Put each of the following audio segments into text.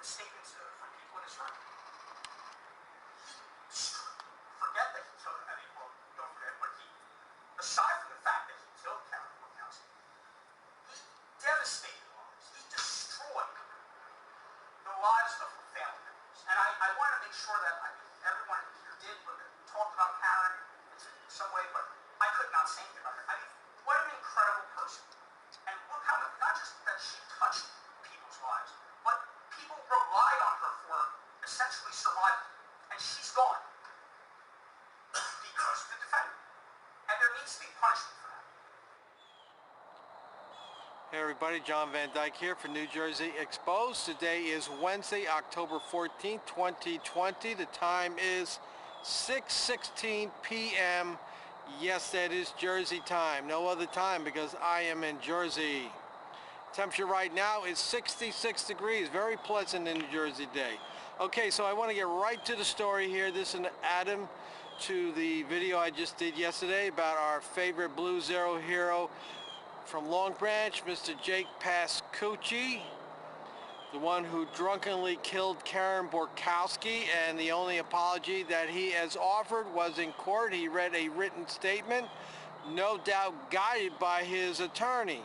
the statements from people in his room. Forget that he killed, I mean, well, don't forget, but aside from the fact that he killed Karen Borkowski, he devastated lives. He destroyed the lives of her family members. And I want to make sure that everyone here did talk about Karen in some way, but I could not say anything about her. I mean, what an incredible person. And look how, not just that she touched people's lives, but people relied on her for essentially survival. And she's gone because of the defendant. And there needs to be punishment for that. Hey everybody, John Van Dyke here for New Jersey Exposed. Today is Wednesday, October 14th, 2020. The time is 6:16 p.m. Yes, that is Jersey time. No other time because I am in Jersey. Temperature right now is 66 degrees. Very pleasant in New Jersey day. Okay, so I want to get right to the story here. This is an add-on to the video I just did yesterday about our favorite Blue Zero hero from Long Branch, Mr. Jake Pascucci, the one who drunkenly killed Karen Borkowski, and the only apology that he has offered was in court. He read a written statement, no doubt guided by his attorney.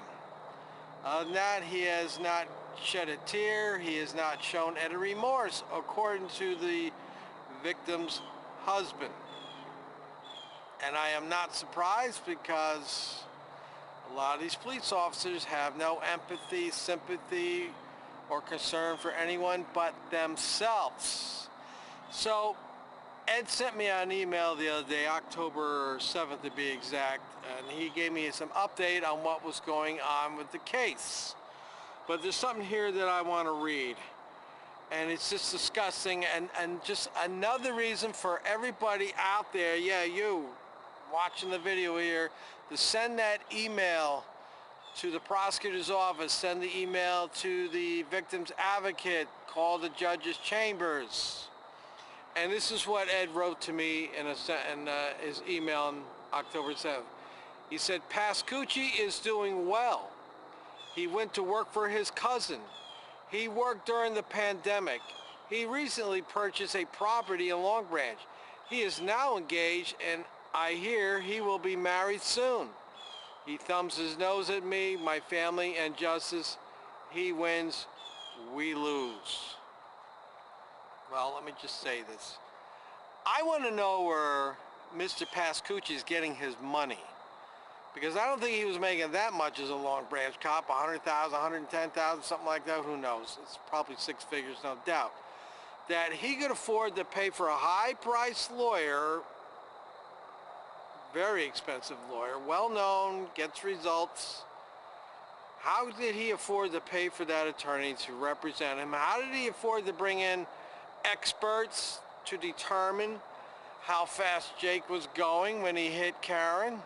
Other than that, he has not shed a tear. He has not shown any remorse, according to the victim's husband. And I am not surprised because a lot of these police officers have no empathy, sympathy, or concern for anyone but themselves. So Ed sent me an email the other day, October 7th to be exact, and he gave me some update on what was going on with the case. But there's something here that I want to read, and it's just disgusting, and just another reason for everybody out there, yeah, you watching the video here, to send that email to the prosecutor's office, send the email to the victim's advocate, call the judge's chambers. And this is what Ed wrote to me in his email on October 7th. He said, Pascucci is doing well. He went to work for his cousin. He worked during the pandemic. He recently purchased a property in Long Branch. He is now engaged, and I hear he will be married soon. He thumbs his nose at me, my family, and justice. He wins, we lose. Well, let me just say this. I want to know where Mr. Pascucci is getting his money. Because I don't think he was making that much as a Long Branch cop, $100,000, $110,000, something like that, who knows. It's probably six figures, no doubt. That he could afford to pay for a high-priced lawyer, very expensive lawyer, well-known, gets results. How did he afford to pay for that attorney to represent him? How did he afford to bring in experts to determine how fast Jake was going when he hit Karen?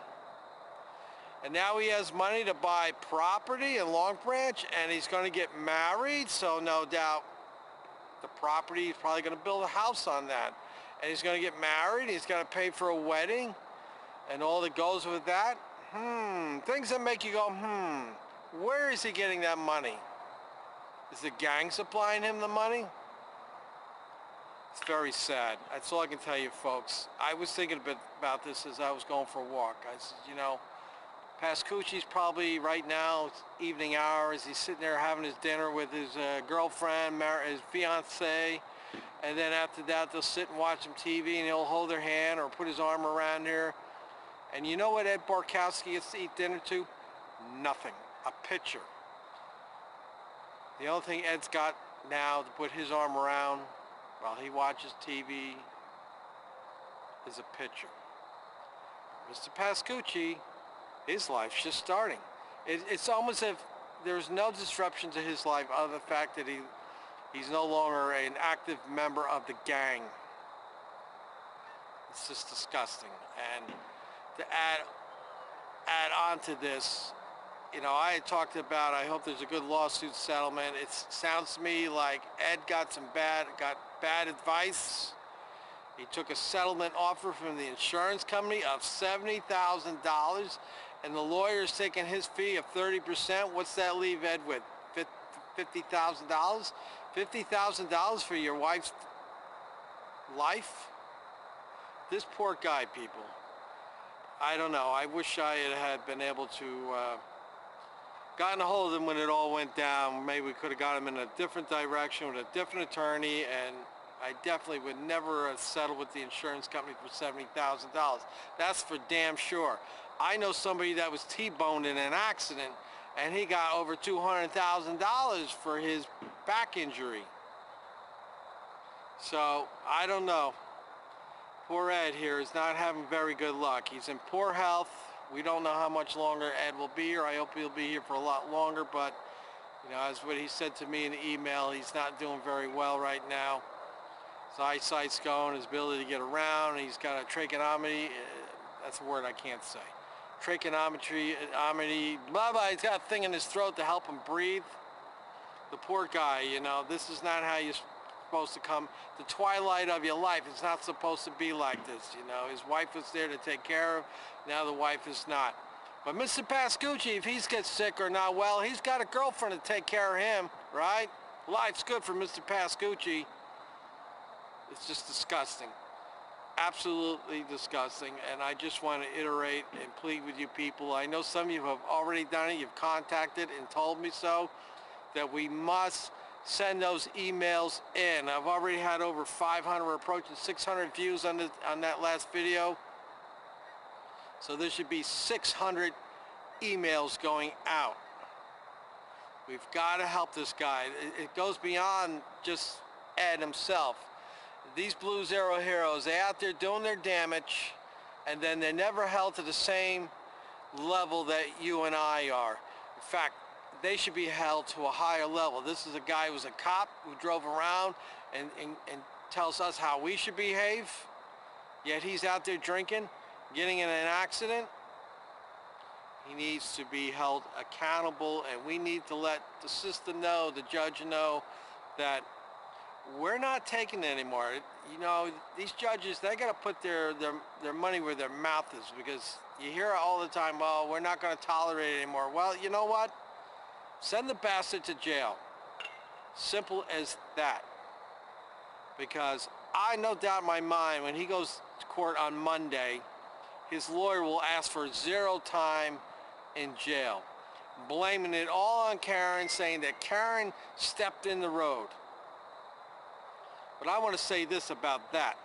And now he has money to buy property in Long Branch, and he's going to get married, so no doubt the property, he's probably going to build a house on that. And he's going to get married, he's going to pay for a wedding, and all that goes with that. Things that make you go, where is he getting that money? Is the gang supplying him the money? It's very sad. That's all I can tell you, folks. I was thinking a bit about this as I was going for a walk. I said, you know, Pascucci's probably right now, it's evening hours, he's sitting there having his dinner with his girlfriend, his fiancée, and then after that they'll sit and watch some TV and he'll hold their hand or put his arm around her. And you know what Ed Borkowski gets to eat dinner to? Nothing. A picture. The only thing Ed's got now to put his arm around while he watches TV is a picture. Mr. Pascucci, his life's just starting. It's almost as if there's no disruption to his life other than the fact that he's no longer an active member of the gang. It's just disgusting. And to add on to this, you know, I had talked about, I hope there's a good lawsuit settlement. It sounds to me like Ed got bad advice. He took a settlement offer from the insurance company of $70,000, and the lawyer's taking his fee of 30%. What's that leave Ed with? $50,000? $50,000 for your wife's life? This poor guy, people. I don't know. I wish I had been able to gotten a hold of him when it all went down. Maybe we could have got him in a different direction with a different attorney, and I definitely would never have settled with the insurance company for $70,000. That's for damn sure. I know somebody that was T-boned in an accident, and he got over $200,000 for his back injury. So, I don't know. Poor Ed here is not having very good luck. He's in poor health. We don't know how much longer Ed will be here. I hope he'll be here for a lot longer, but you know, as what he said to me in the email, he's not doing very well right now. His eyesight's going, his ability to get around, he's got a tracheotomy, that's a word I can't say. Tracheotomy, blah, blah, he's got a thing in his throat to help him breathe. The poor guy, you know, this is not how you're supposed to come. The twilight of your life, it's not supposed to be like this, you know. His wife was there to take care of, now the wife is not. But Mr. Pascucci, if he gets sick or not well, he's got a girlfriend to take care of him, right? Life's good for Mr. Pascucci. It's just disgusting. Absolutely disgusting. And I just want to iterate and plead with you people. I know some of you have already done it. You've contacted and told me so, that we must send those emails in. I've already had over 500, approaching 600 views on that last video. So there should be 600 emails going out. We've got to help this guy. It goes beyond just Ed himself. These Blue Zero heroes, they're out there doing their damage, and then they're never held to the same level that you and I are. In fact, they should be held to a higher level. This is a guy who was a cop who drove around and tells us how we should behave, yet he's out there drinking, getting in an accident. He needs to be held accountable, and we need to let the system know, the judge know, that we're not taking it anymore. You know, these judges, they got to put their money where their mouth is, because you hear all the time, well, we're not going to tolerate it anymore. Well, you know what? Send the bastard to jail. Simple as that. Because I no doubt in my mind, when he goes to court on Monday, his lawyer will ask for 0 time in jail, blaming it all on Karen, saying that Karen stepped in the road. But I want to say this about that.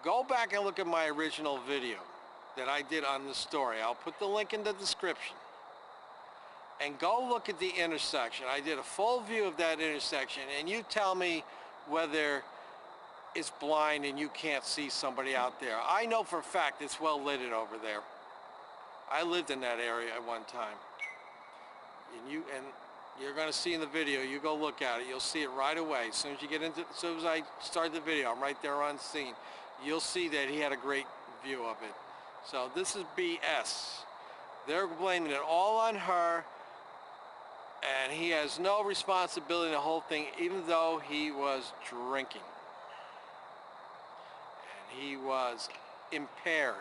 Go back and look at my original video that I did on this story. I'll put the link in the description. And go look at the intersection. I did a full view of that intersection, and you tell me whether it's blind and you can't see somebody out there. I know for a fact it's well lit over there. I lived in that area at one time. And you're going to see in the video, you go look at it, you'll see it right away. As soon as I start the video, I'm right there on scene. You'll see that he had a great view of it. So this is BS. They're blaming it all on her, and he has no responsibility in the whole thing, even though he was drinking. And he was impaired.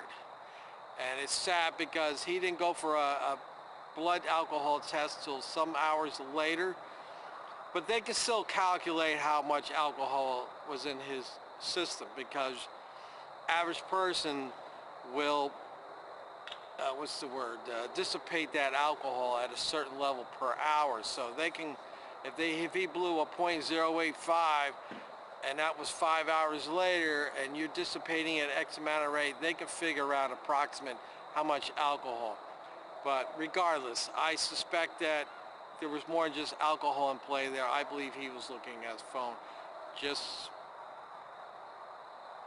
And it's sad because he didn't go for a blood alcohol test till some hours later, but they can still calculate how much alcohol was in his system, because average person will dissipate that alcohol at a certain level per hour. So they can, if he blew a .085 and that was 5 hours later, and you're dissipating at X amount of rate, they can figure out approximate how much alcohol. But regardless, I suspect that there was more than just alcohol in play there. I believe he was looking at his phone. Just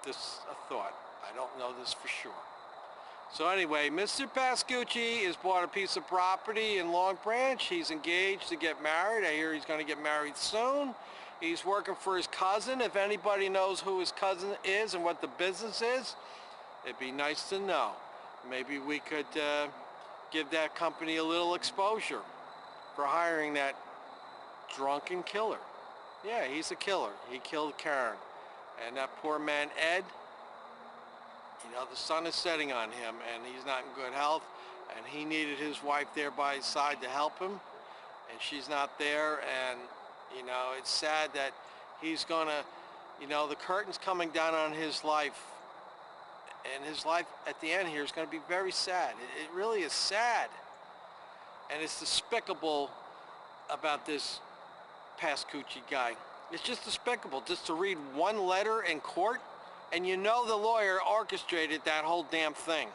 a thought. I don't know this for sure. So anyway, Mr. Pascucci has bought a piece of property in Long Branch. He's engaged to get married. I hear he's going to get married soon. He's working for his cousin. If anybody knows who his cousin is and what the business is, it'd be nice to know. Maybe we could give that company a little exposure for hiring that drunken killer. Yeah, he's a killer. He killed Karen. And that poor man, Ed, you know, the sun is setting on him, and he's not in good health, and he needed his wife there by his side to help him, and she's not there. And you know, it's sad that He's gonna, you know, the curtain's coming down on his life, and his life at the end here is going to be very sad. It really is sad, and it's despicable about this Pascucci guy. It's just despicable just to read one letter in court, and you know the lawyer orchestrated that whole damn thing.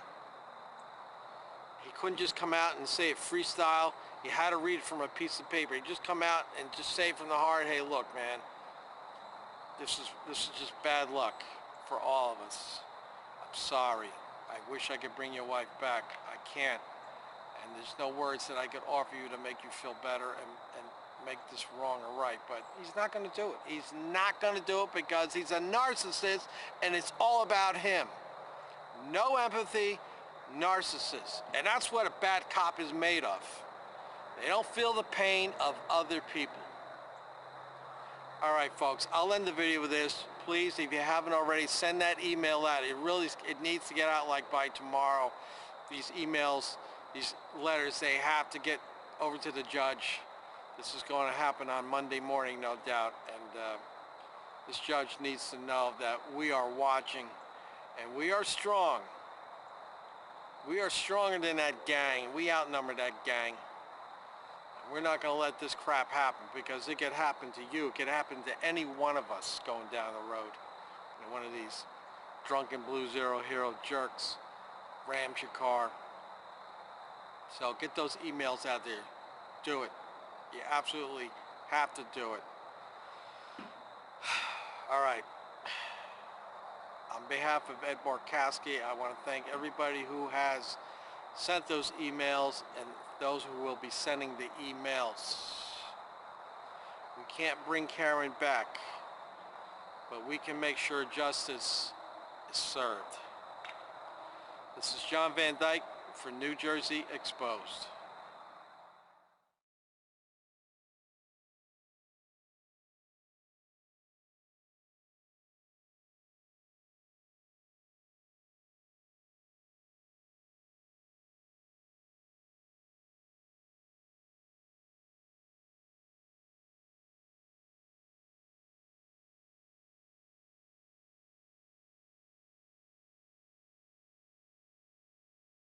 He couldn't just come out and say it freestyle. He had to read it from a piece of paper. He just come out and just say from the heart, hey, look, man, this is just bad luck for all of us. I'm sorry. I wish I could bring your wife back. I can't. And there's no words that I could offer you to make you feel better and make this wrong or right. But he's not going to do it. He's not going to do it because he's a narcissist, and it's all about him. No empathy, narcissist. And that's what a bad cop is made of. They don't feel the pain of other people. All right, folks, I'll end the video with this. Please, if you haven't already, send that email out. It needs to get out like by tomorrow. These emails, these letters, they have to get over to the judge. This is going to happen on Monday morning, no doubt. And this judge needs to know that we are watching, and we are strong. We are stronger than that gang. We outnumber that gang. We're not going to let this crap happen, because it could happen to you. It could happen to any one of us going down the road. You know, one of these drunken blue zero hero jerks rams your car. So get those emails out there. Do it. You absolutely have to do it. All right. On behalf of Ed Barkowski, I want to thank everybody who has sent those emails and those who will be sending the emails. We can't bring Karen back, but we can make sure justice is served. This is John Van Dyke for New Jersey Exposed.